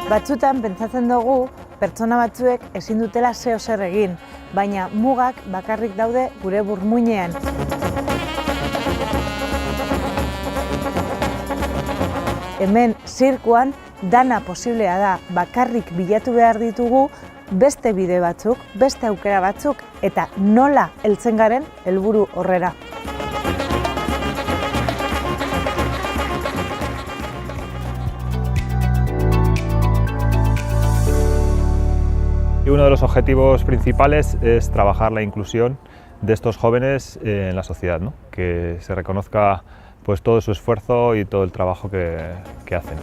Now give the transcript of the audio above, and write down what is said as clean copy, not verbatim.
Batzutan pentsatzen dugu pertsona batzuek ezin dutela zeo zer egin, baina mugak bakarrik daude gure burmuinean. Hemen zirkuan dana posiblea da, bakarrik bilatu behar ditugu beste bide batzuk, beste aukera batzuk eta nola heltzen garen helburu horrera. Y uno de los objetivos principales es trabajar la inclusión de estos jóvenes en la sociedad, ¿no? Que se reconozca pues, todo su esfuerzo y todo el trabajo que hacen.